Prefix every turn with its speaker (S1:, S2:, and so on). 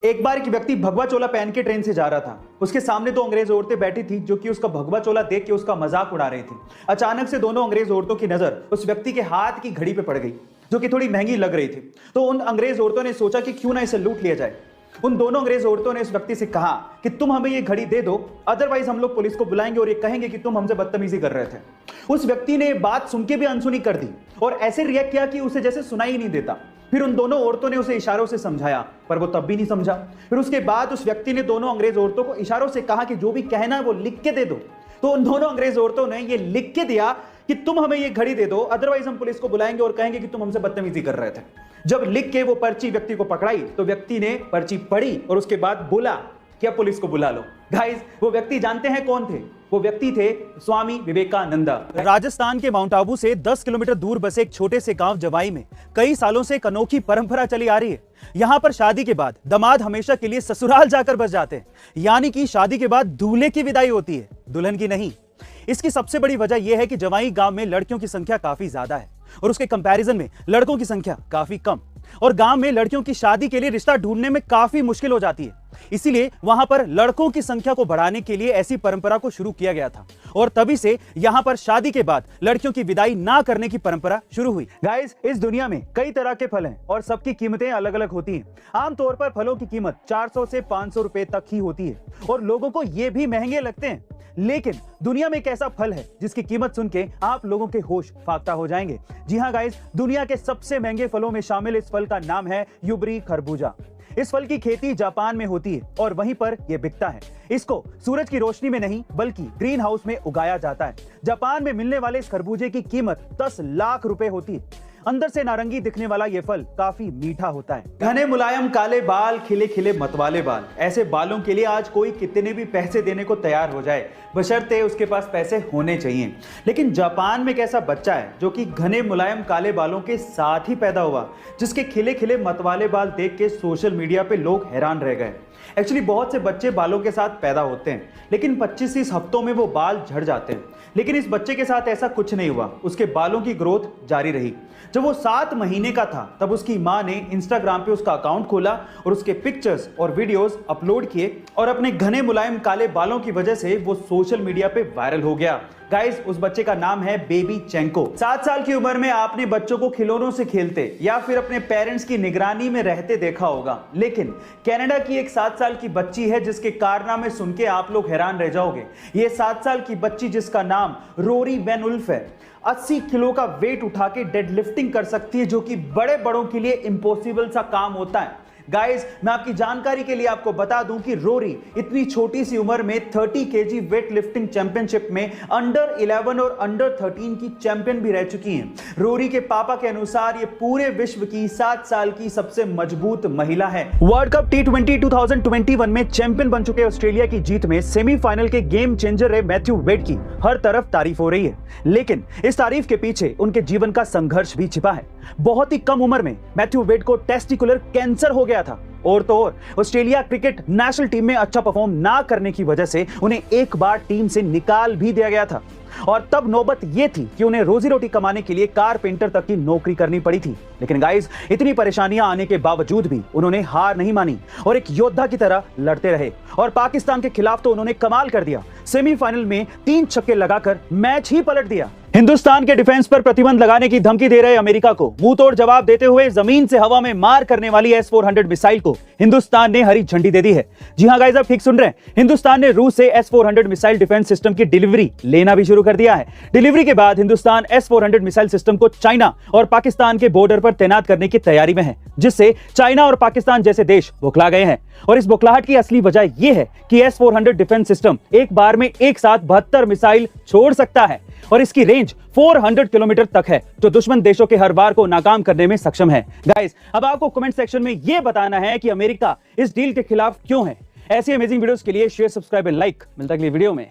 S1: एक बार एक व्यक्ति भगवा चोला पहन के ट्रेन से जा रहा था। उसके सामने दो अंग्रेज औरतें बैठी थी जो कि उसका भगवा चोला देख के उसका मजाक उड़ा रही थी। अचानक से दोनों अंग्रेज औरतों की नजर उस व्यक्ति के हाथ की घड़ी पे पड़ गई जो कि थोड़ी महंगी लग रही थी। तो उन अंग्रेज औरतों ने सोचा कि क्यों ना इसे लूट लिया जाए। उन दोनों अंग्रेज औरतों ने उस व्यक्ति से कहा कि तुम हमें ये घड़ी दे दो, अदरवाइज हम लोग पुलिस को बुलाएंगे और ये कहेंगे कि तुम हमसे बदतमीजी कर रहे थे। उस व्यक्ति ने बात सुन के भी अनसुनी कर दी और ऐसे रिएक्ट किया कि उसे जैसे सुनाई ही नहीं देता। फिर उन दोनों औरतों ने उसे इशारों से समझाया पर वो तब भी नहीं समझा। फिर उसके बाद उस व्यक्ति ने दोनों अंग्रेज औरतों को इशारों से कहा कि जो भी कहना है वो लिख के दे दो। तो उन दोनों अंग्रेज औरतों ने ये लिख के दिया कि तुम हमें ये घड़ी दे दो, अदरवाइज हम पुलिस को बुलाएंगे और कहेंगे कि तुम हमसे बदतमीजी कर रहे थे। जब लिख के वो पर्ची व्यक्ति को पकड़ाई तो व्यक्ति ने पर्ची पढ़ी और उसके बाद बोला कि अब पुलिस को बुला लो। गाइस, वो व्यक्ति जानते हैं कौन थे? वो व्यक्ति थे स्वामी विवेकानंदा। राजस्थान के माउंट आबू से 10 किलोमीटर दूर बसे एक छोटे से गांव जवाई में कई सालों से एक अनोखी परंपरा चली आ रही है। यहाँ पर शादी के बाद दामाद हमेशा के लिए ससुराल जाकर बस जाते हैं, यानी कि शादी के बाद दूल्हे की विदाई होती है, दुल्हन की नहीं। इसकी सबसे बड़ी वजह यह है कि जवाई गांव में लड़कियों की संख्या काफी ज्यादा है और उसके कंपैरिजन में लड़कों की संख्या काफी कम, और गांव में लड़कियों की शादी के लिए रिश्ता ढूंढने में काफी मुश्किल हो जाती है। इसीलिए वहां पर लड़कों की संख्या को बढ़ाने के लिए ऐसी परंपरा को शुरू किया गया था और तभी से यहां पर शादी के बाद लड़कियों की विदाई ना करने की परंपरा शुरू हुई। गाइस, इस दुनिया में कई तरह के फल हैं और सबकी कीमतें अलग अलग होती हैं। आमतौर पर फलों की कीमत 400 से 500 रुपए तक ही होती है और लोगों को ये भी महंगे लगते हैं। लेकिन दुनिया में एक ऐसा फल है जिसकी कीमत सुन के आप लोगों के होश फाख्ता हो जाएंगे। जी हाँ गाइस, दुनिया के सबसे महंगे फलों में शामिल इस फल का नाम है युबरी खरबूजा। इस फल की खेती जापान में होती है और वहीं पर यह बिकता है। इसको सूरज की रोशनी में नहीं बल्कि ग्रीन हाउस में उगाया जाता है। जापान में मिलने वाले इस खरबूजे की कीमत 10 लाख रुपए होती है। अंदर से नारंगी दिखने वाला यह फल काफी मीठा होता है। घने मुलायम काले बाल, खिले खिले मतवाले बाल, ऐसे बालों के लिए आज कोई कितने भी पैसे देने को तैयार हो जाए, बशर्ते उसके पास पैसे होने चाहिए। लेकिन जापान में एक ऐसा बच्चा है जो कि घने मुलायम काले बालों के साथ ही पैदा हुआ, जिसके खिले खिले मतवाले बाल देख के सोशल मीडिया पे लोग हैरान रह गए। एक्चुअली बहुत से बच्चे बालों के साथ पैदा होते हैं लेकिन 25-30 हफ्तों में वो बाल झड़ जाते हैं, लेकिन इस बच्चे के साथ ऐसा कुछ नहीं हुआ। उसके बालों की ग्रोथ जारी रही। जब वो 7 महीने का था तब उसकी मां ने इंस्टाग्राम पे उसका अकाउंट खोला और उसके पिक्चर्स और वीडियोस अपलोड किए और अपने घने मुलायम काले बालों की वजह से वो सोशल मीडिया पे वायरल हो गया। गाइस, उस बच्चे का नाम है बेबी चेंको। 7 साल की उम्र में आपने बच्चों को खिलौनों से खेलते या फिर अपने पेरेंट्स की निगरानी में रहते देखा होगा, लेकिन कनाडा की एक 7 साल की बच्ची है जिसके कारनामे सुन के आप लोग हैरान रह जाओगे। ये 7 साल की बच्ची जिसका नाम रोरी वेन उल्फ है, 80 किलो का वेट उठा के डेड लिफ्टिंग कर सकती है, जो कि बड़े बड़ों के लिए इम्पॉसिबल सा काम होता है। गाइस, मैं आपकी जानकारी के लिए आपको बता दूं कि रोरी इतनी छोटी सी उम्र में 30 केजी वेट लिफ्टिंग चैंपियनशिप में अंडर 11 और अंडर 13 की चैंपियन भी रह चुकी हैं। रोरी के पापा के अनुसार ये पूरे विश्व की 7 साल की सबसे मजबूत महिला है। वर्ल्ड कप T20 2021 में चैंपियन बन चुके ऑस्ट्रेलिया की जीत में सेमीफाइनल के गेम चेंजर रहे मैथ्यू वेड की हर तरफ तारीफ हो रही है, लेकिन इस तारीफ के पीछे उनके जीवन का संघर्ष भी छिपा है। बहुत ही कम उम्र में मैथ्यू वेड को टेस्टिकुलर कैंसर हो गया था और तो और ऑस्ट्रेलिया क्रिकेट नेशनल टीम में अच्छा परफॉर्म ना करने की वजह से उन्हें एक बार टीम से निकाल भी दिया गया था और तब नौबत यह थी कि उन्हें रोजी रोटी कमाने के लिए कारपेंटर तक की नौकरी करनी पड़ी थी। लेकिन गाइस, इतनी परेशानियां आने के बावजूद भी उन्होंने हार नहीं मानी और एक योद्धा की तरह लड़ते रहे और पाकिस्तान के खिलाफ तो उन्होंने कमाल कर दिया। सेमीफाइनल में 3 छक्के लगाकर मैच ही पलट दिया। हिंदुस्तान के डिफेंस पर प्रतिबंध लगाने की धमकी दे रहे अमेरिका को मुंह तोड़ जवाब देते हुए जमीन से हवा में मार करने वाली S-400 मिसाइल को हिंदुस्तान ने हरी झंडी दे दी है। जी हां गाइस, आप ठीक सुन रहे हैं, हिंदुस्तान ने रूस से S-400 मिसाइल डिफेंस सिस्टम की डिलीवरी लेना भी शुरू कर दिया है। डिलीवरी के बाद हिंदुस्तान S-400 मिसाइल सिस्टम को चाइना और पाकिस्तान के बॉर्डर पर तैनात करने की तैयारी में है, जिससे चाइना और पाकिस्तान जैसे देश बौखला गए हैं। और इस बौखलाहट की असली वजह यह है कि S-400 डिफेंस सिस्टम एक बार में एक साथ 72 मिसाइल छोड़ सकता है और इसकी रेंज 400 किलोमीटर तक है, जो दुश्मन देशों के हर वार को नाकाम करने में सक्षम है। गाइस, अब आपको कमेंट सेक्शन में यह बताना है कि अमेरिका इस डील के खिलाफ क्यों है। ऐसी अमेजिंग वीडियोस के लिए शेयर, सब्सक्राइब एंड लाइक। मिलता है अगली वीडियो में।